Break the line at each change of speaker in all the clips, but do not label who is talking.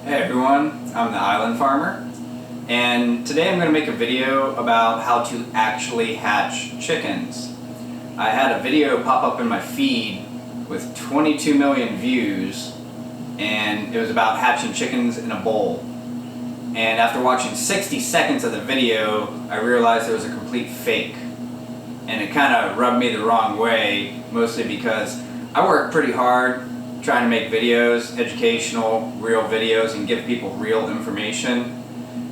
Hey everyone, I'm the Island Farmer, and today I'm going to make a video about how to actually hatch chickens. I had a video pop up in my feed with 22 million views, and it was about hatching chickens in a bowl. And after watching 60 seconds of the video, I realized it was a complete fake. And it kind of rubbed me the wrong way, mostly because I work pretty hard trying to make videos, educational, real videos, and give people real information.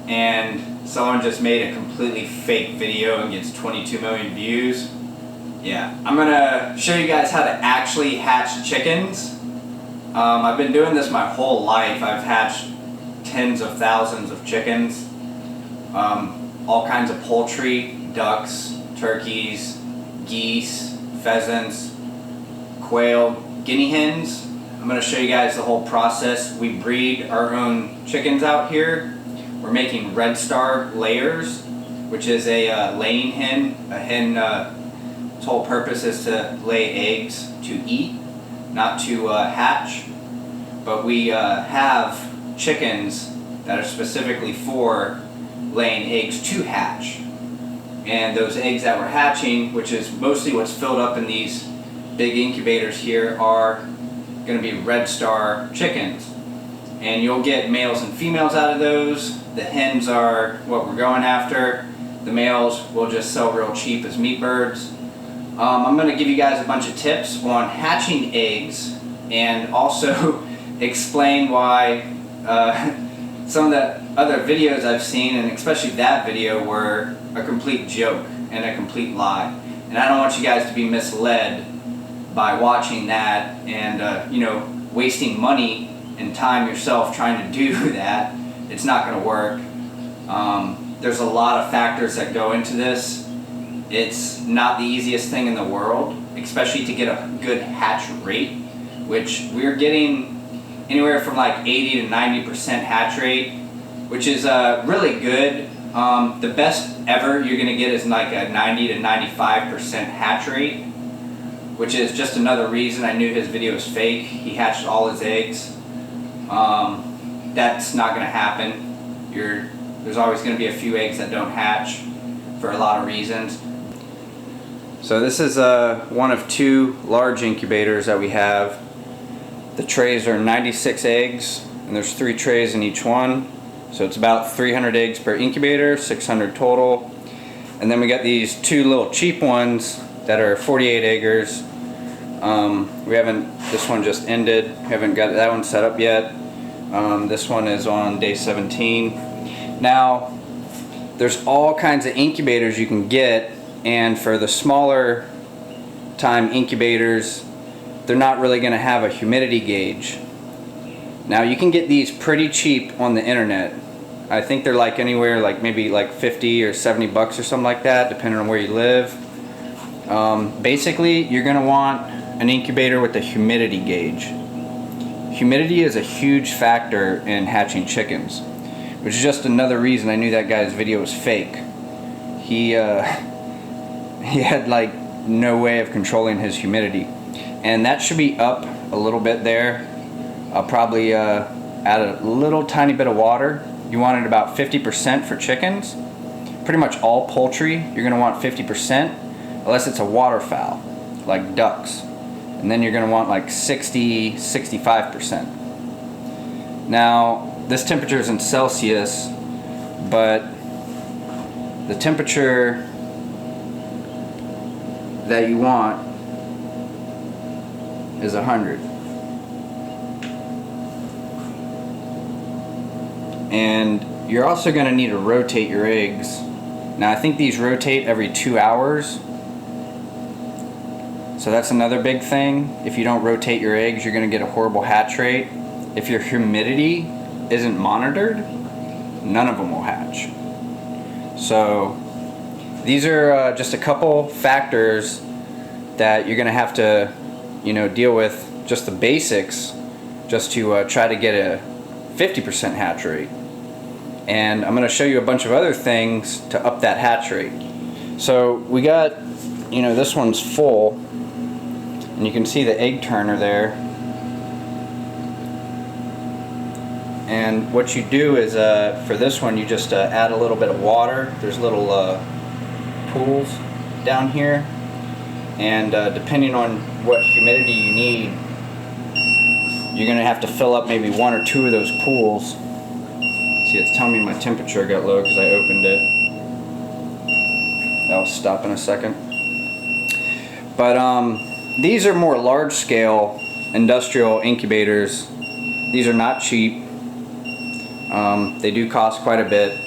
And someone just made a completely fake video and gets 22 million views. Yeah, I'm gonna show you guys how to actually hatch chickens. I've been doing this my whole life. I've hatched tens of thousands of chickens, all kinds of poultry, ducks, turkeys, geese, pheasants, quail, guinea hens. I'm going to show you guys the whole process. We breed our own chickens out here. We're making Red Star layers, which is a laying hen. A hen, its whole purpose is to lay eggs to eat, not to hatch. But we have chickens that are specifically for laying eggs to hatch. And those eggs that we're hatching, which is mostly what's filled up in these big incubators here, are going to be Red Star chickens. And you'll get males and females out of those. The hens are what we're going after. The males we'll just sell real cheap as meat birds. I'm going to give you guys a bunch of tips on hatching eggs, and also explain why some of the other videos I've seen, and especially that video, were a complete joke and a complete lie. And I don't want you guys to be misled by watching that and wasting money and time yourself trying to do that. It's not going to work. There's a lot of factors that go into this. It's not the easiest thing in the world, especially to get a good hatch rate, which we're getting anywhere from like 80 to 90% hatch rate, which is really good. The best ever you're going to get is like a 90 to 95% hatch rate, which is just another reason I knew his video was fake. He hatched all his eggs. That's not going to happen. There's always going to be a few eggs that don't hatch for a lot of reasons. So this is one of two large incubators that we have. The trays are 96 eggs, and there's 3 trays in each one. So it's about 300 eggs per incubator, 600 total. And then we got these 2 little cheap ones that are 48 eggers. This one just ended. We haven't got that one set up yet. This one is on day 17. Now, there's all kinds of incubators you can get, and for the smaller time incubators, they're not really going to have a humidity gauge. Now, you can get these pretty cheap on the internet. I think they're like anywhere like maybe like 50 or 70 bucks or something like that, depending on where you live. Basically, you're going to want an incubator with a humidity gauge. Humidity is a huge factor in hatching chickens, which is just another reason I knew that guy's video was fake. He had like no way of controlling his humidity, and that should be up a little bit there. I'll probably add a little tiny bit of water. You want it about 50% for chickens. Pretty much all poultry you're going to want 50%, unless it's a waterfowl like ducks, and then you're going to want like 60-65%. Now, this temperature is in Celsius, but the temperature that you want is 100. And you're also going to need to rotate your eggs. Now, I think these rotate every 2 hours. So that's another big thing. If you don't rotate your eggs, you're going to get a horrible hatch rate. If your humidity isn't monitored, none of them will hatch. So these are just a couple factors that you're going to have to, deal with, just the basics, just to try to get a 50% hatch rate. And I'm going to show you a bunch of other things to up that hatch rate. So we got, this one's full, and you can see the egg turner there. And what you do is, for this one, you just add a little bit of water. There's little pools down here, and depending on what humidity you need, you're going to have to fill up maybe 1 or 2 of those pools. See, it's telling me my temperature got low because I opened it. That'll stop in a second. But these are more large-scale industrial incubators. These are not cheap. They do cost quite a bit,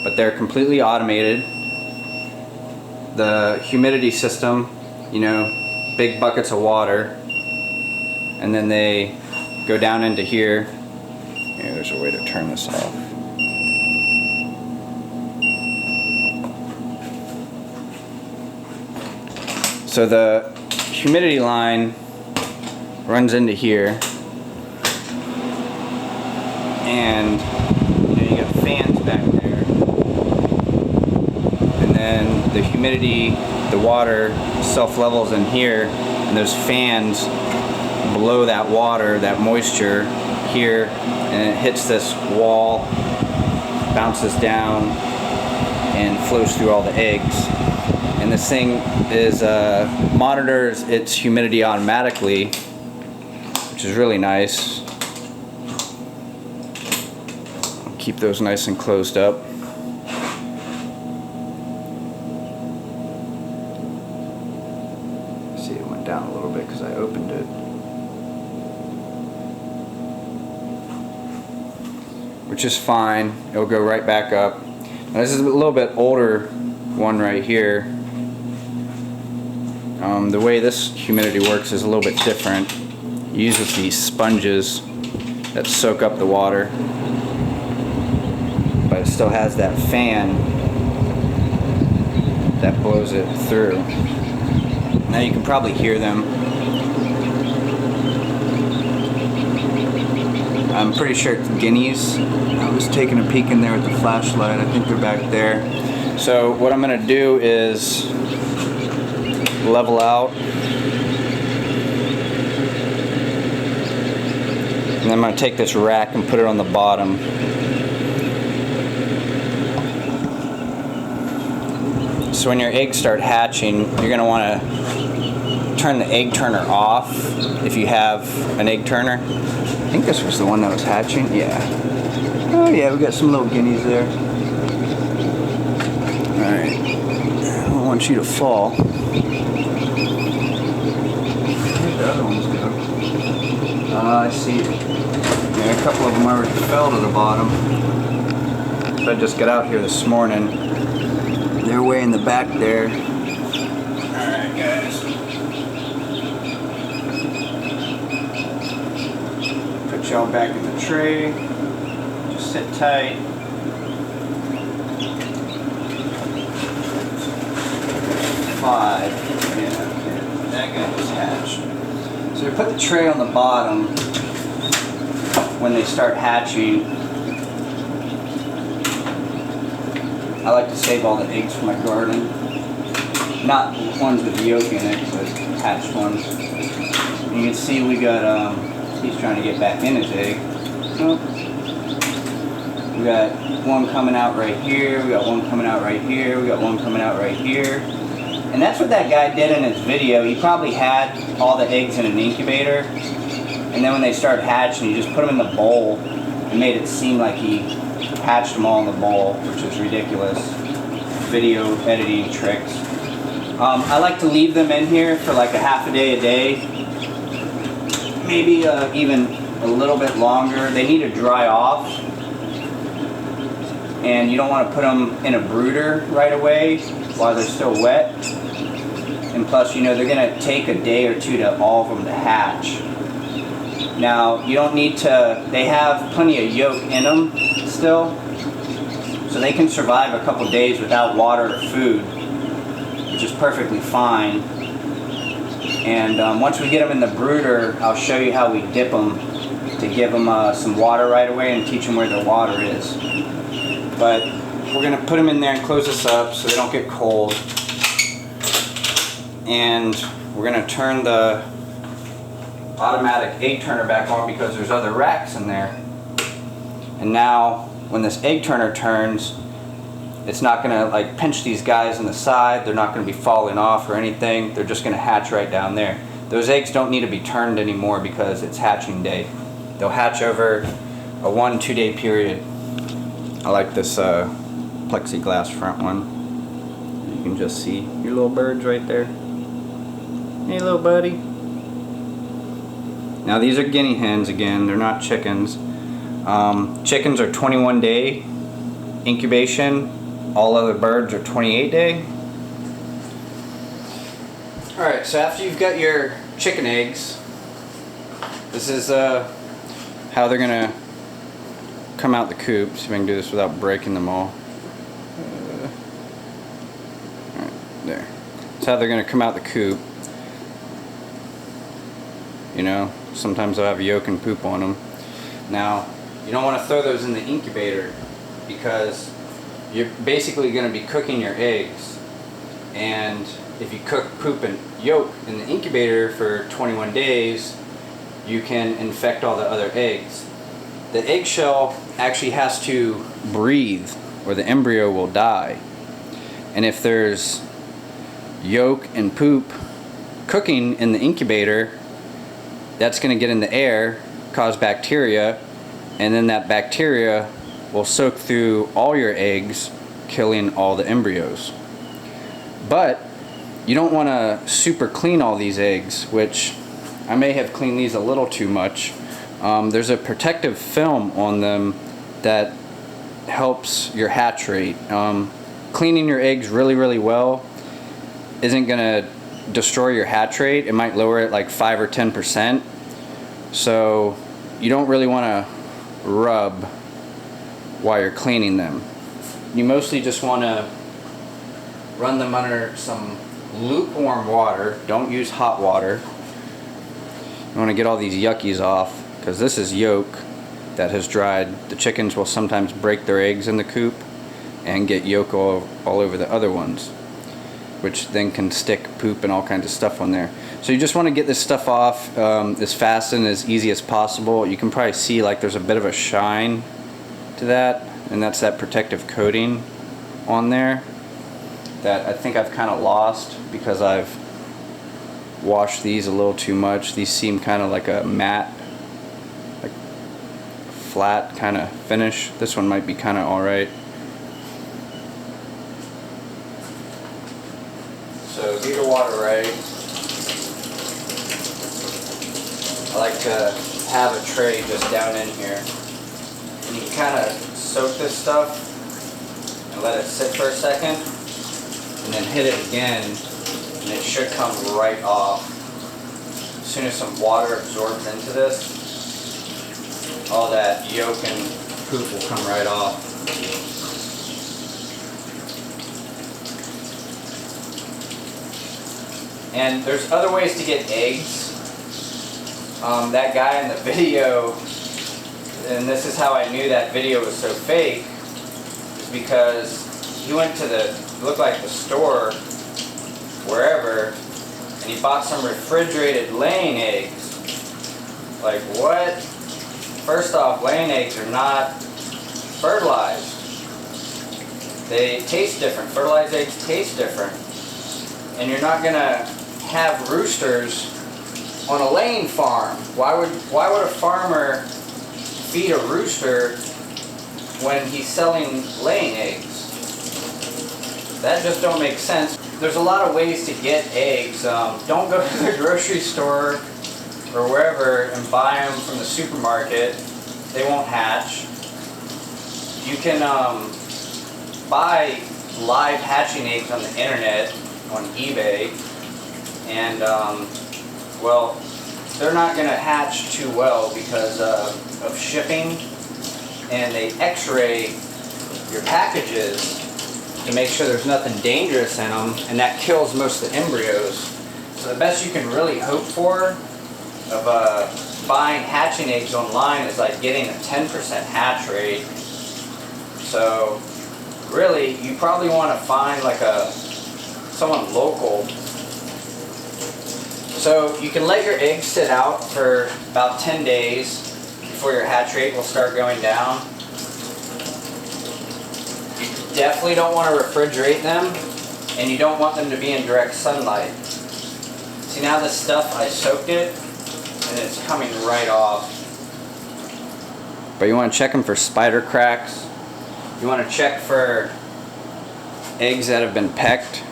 but they're completely automated. The humidity system, you know, big buckets of water, and then they go down into here. Yeah, there's a way to turn this off. So the humidity line runs into here, and you got fans back there, and then the humidity, the water self-levels in here, and those fans blow that water, that moisture here, and it hits this wall, bounces down, and flows through all the eggs. And this thing is monitors its humidity automatically, which is really nice. Keep those nice and closed up. See, it went down a little bit because I opened it. Which is fine. It'll go right back up. Now, this is a little bit older one right here. The way this humidity works is a little bit different. It uses these sponges that soak up the water, but it still has that fan that blows it through. Now you can probably hear them. I'm pretty sure it's guineas. I was taking a peek in there with the flashlight. I think they're back there. So what I'm going to do is level out, and then I'm going to take this rack and put it on the bottom. So when your eggs start hatching, you're going to want to turn the egg turner off if you have an egg turner. I think this was the one that was hatching. Yeah. Oh yeah, we got some little guineas there. Alright. I don't want you to fall. Where'd the other ones go? I see. Yeah, a couple of them already fell to the bottom. So I just got out here this morning. They're way in the back there. Alright guys. Put y'all back in the tray. Just sit tight. Five. Yeah, okay. That guy just hatched. So we put the tray on the bottom when they start hatching. I like to save all the eggs for my garden. Not ones with yolk in it, but hatched ones. And you can see we got, he's trying to get back in his egg. Oh. We got one coming out right here, we got one coming out right here, we got one coming out right here. And that's what that guy did in his video. He probably had all the eggs in an incubator, and then when they started hatching, he just put them in the bowl and made it seem like he hatched them all in the bowl, which is ridiculous. Video editing tricks. I like to leave them in here for like a half a day, maybe even a little bit longer. They need to dry off, and you don't want to put them in a brooder right away while they're still wet. And plus, you know, they're going to take a day or two to all of them to hatch. Now, you don't need to, they have plenty of yolk in them still, so they can survive a couple days without water or food, which is perfectly fine. And once we get them in the brooder, I'll show you how we dip them to give them some water right away and teach them where the water is. But we're going to put them in there and close this up so they don't get cold. And we're going to turn the automatic egg turner back on because there's other racks in there. And now when this egg turner turns, it's not gonna like pinch these guys in the side. They're not gonna be falling off or anything. They're just gonna hatch right down there. Those eggs don't need to be turned anymore because it's hatching day. They'll hatch over a 1-2 day period. I like this plexiglass front one. You can just see your little birds right there. Hey little buddy. Now these are guinea hens again, they're not chickens. Chickens are 21 day incubation. All other birds are 28 day. Alright, so after you've got your chicken eggs, this is how they're gonna come out the coop. See if I can do this without breaking them all. Alright, there. That's how they're gonna come out the coop. You know, sometimes they'll have yolk and poop on them. Now, you don't want to throw those in the incubator because you're basically going to be cooking your eggs. And if you cook poop and yolk in the incubator for 21 days, you can infect all the other eggs. The eggshell actually has to breathe or the embryo will die. And if there's yolk and poop cooking in the incubator, that's going to get in the air, cause bacteria, and then that bacteria will soak through all your eggs, killing all the embryos. But you don't want to super clean all these eggs, which I may have cleaned these a little too much. There's a protective film on them that helps your hatch rate. Cleaning your eggs really well isn't going to destroy your hatch rate. It might lower it like 5 or 10%. So you don't really want to rub while you're cleaning them. You mostly just want to run them under some lukewarm water. Don't use hot water. You want to get all these yuckies off because this is yolk that has dried. The chickens will sometimes break their eggs in the coop and get yolk all over the other ones, which then can stick poop and all kinds of stuff on there. So you just want to get this stuff off as fast and as easy as possible. You can probably see like there's a bit of a shine to that, and that's that protective coating on there that I think I've kind of lost because I've washed these a little too much. These seem kind of like a matte, like flat kind of finish. This one might be kind of alright. So get your water right. I like to have a tray just down in here. And you can kind of soak this stuff and let it sit for a second and then hit it again and it should come right off. As soon as some water absorbs into this, all that yolk and poop will come right off. And there's other ways to get eggs. That guy in the video, and this is how I knew that video was so fake, is because he went to looked like the store, wherever, and he bought some refrigerated laying eggs. Like what? First off, laying eggs are not fertilized. They taste different. Fertilized eggs taste different. And you're not gonna have roosters on a laying farm. Why would a farmer feed a rooster when he's selling laying eggs? That just don't make sense. There's a lot of ways to get eggs. Don't go to the grocery store or wherever and buy them from the supermarket. They won't hatch. You can buy live hatching eggs on the internet, on eBay, and well, they're not going to hatch too well because of shipping, and they x-ray your packages to make sure there's nothing dangerous in them, and that kills most of the embryos. So the best you can really hope for of buying hatching eggs online is like getting a 10% hatch rate. So really, you probably want to find like someone local. So you can let your eggs sit out for about 10 days before your hatch rate will start going down.
definitely don't want to refrigerate them, and you don't want them to be in direct sunlight. See, now this stuff, I soaked it, and it's coming right off. But you want to check them for spider cracks. You want to check for eggs that have been pecked,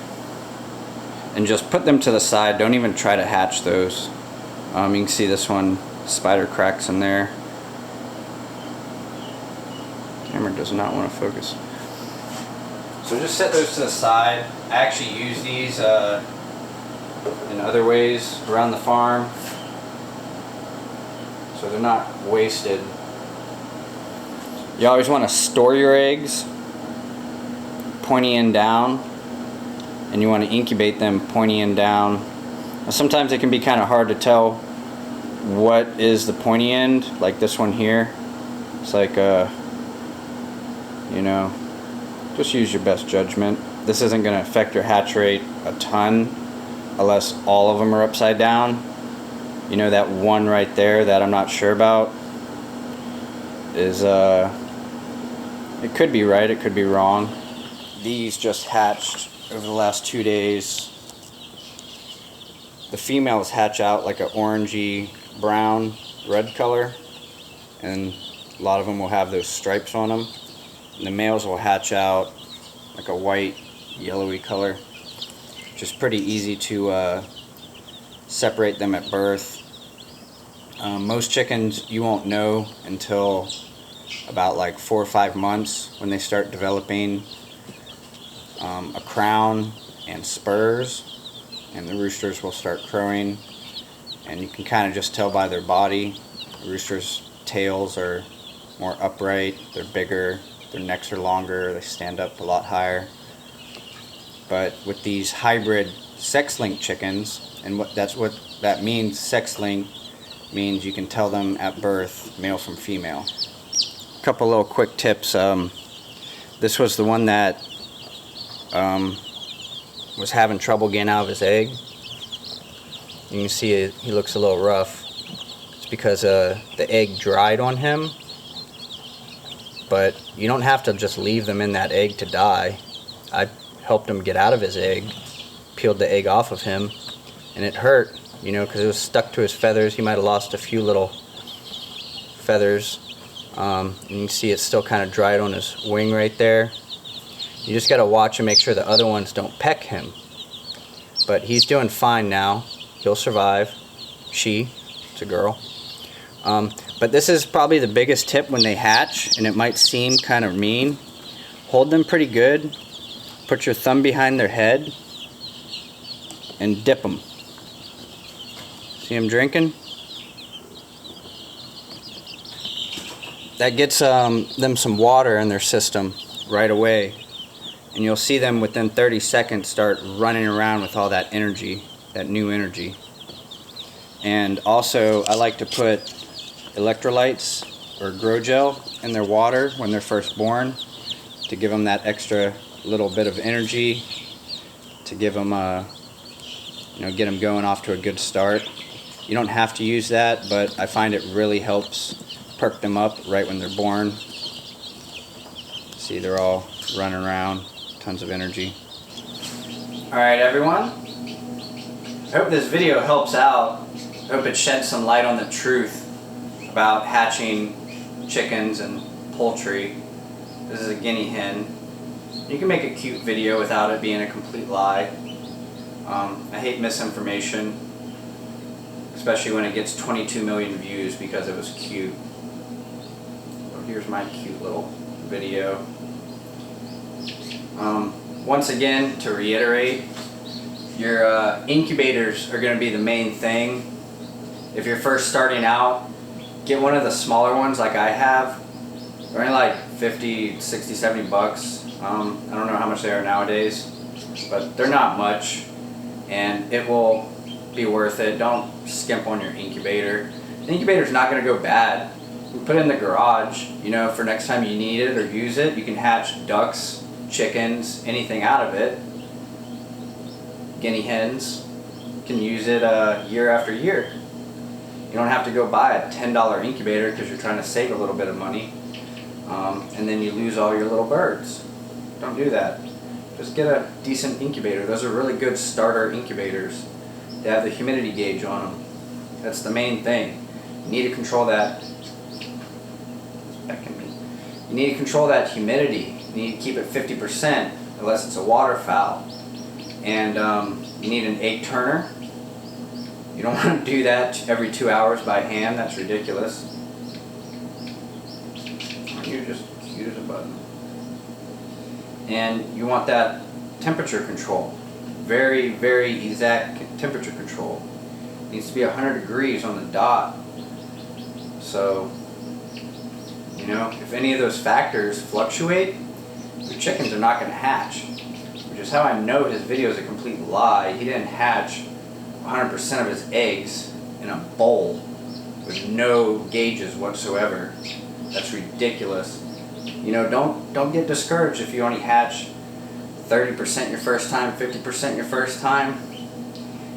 and just put them to the side. Don't even try to hatch those. You can see this one, spider cracks in there. Camera does not want to focus. So just set those to the side. I actually use these in other ways around the farm, so they're not wasted. You always want to store your eggs pointy end down, and you want to incubate them pointy end down. Now, sometimes it can be kind of hard to tell what is the pointy end, like this one here. It's like you know, just use your best judgment. This isn't going to affect your hatch rate a ton unless all of them are upside down. You know, that one right there that I'm not sure about is it could be right, it could be wrong. These just hatched over the last 2 days. The females hatch out like an orangey brown red color, and a lot of them will have those stripes on them. And the males will hatch out like a white yellowy color, which is pretty easy to separate them at birth. Most chickens you won't know until about like 4 or 5 months, when they start developing a crown and spurs, and the roosters will start crowing, and you can kind of just tell by their body. The roosters' tails are more upright, they're bigger, their necks are longer, they stand up a lot higher. But with these hybrid sex-linked chickens, and what that means, sex-linked means you can tell them at birth male from female. A couple little quick tips. This was the one that was having trouble getting out of his egg. You can see he looks a little rough. It's because the egg dried on him. But you don't have to just leave them in that egg to die. I helped him get out of his egg, peeled the egg off of him, and it hurt, you know, because it was stuck to his feathers. He might have lost a few little feathers. And you can see it's still kind of dried on his wing right there. You just got to watch and make sure the other ones don't peck him. But he's doing fine now. He'll survive. She, it's a girl. But this is probably the biggest tip when they hatch, and it might seem kind of mean. Hold them pretty good. Put your thumb behind their head and dip them. See them drinking? That gets them some water in their system right away. And you'll see them within 30 seconds start running around with all that energy, that new energy. And also, I like to put electrolytes or grow gel in their water when they're first born to give them that extra little bit of energy, to give them get them going off to a good start. You don't have to use that, but I find it really helps perk them up right when they're born. See, they're all running around, tons of energy. Alright everyone, I hope this video helps out. I hope it sheds some light on the truth about hatching chickens and poultry. This is a guinea hen. You can make a cute video without it being a complete lie. I hate misinformation, especially when it gets 22 million views because it was cute. So here's my cute little video. Once again, to reiterate, your incubators are going to be the main thing. If you're first starting out, get one of the smaller ones like I have. They're only like 50, 60, 70 bucks. I don't know how much they are nowadays, but they're not much, and it will be worth it. Don't skimp on your incubator. The incubator's not going to go bad. You put it in the garage, you know, for next time you need it or use it. You can hatch ducks, chickens, anything out of it. Guinea hens. You can use it year after year. You don't have to go buy a $10 incubator because you're trying to save a little bit of money, and then you lose all your little birds.
Don't do that. Just get a decent incubator. Those are really good starter incubators. They have the humidity gauge on them. That's the main thing. You need to control that. You need to control that humidity. You need to keep it 50% unless it's a waterfowl. And you need an egg turner. You don't want to do that every 2 hours by hand. That's ridiculous. You just use a button. And you want that temperature control. Very, very exact temperature control. It needs to be 100 degrees on the dot. So, you know, if any of those factors fluctuate, your chickens are not going to hatch. Which is how I know his video is a complete lie. He didn't hatch 100% of his eggs in a bowl with no gauges whatsoever. That's ridiculous. You know, don't get discouraged if you only hatch 30% your first time, 50% your first time.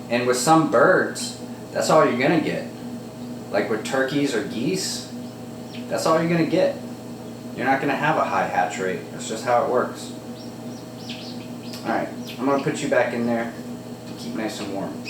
And with some birds, that's all you're gonna get. Like with turkeys or geese, that's all you're gonna get. You're not gonna have a high hatch rate. That's just how it works. Alright, I'm gonna put you back in there to keep nice and warm.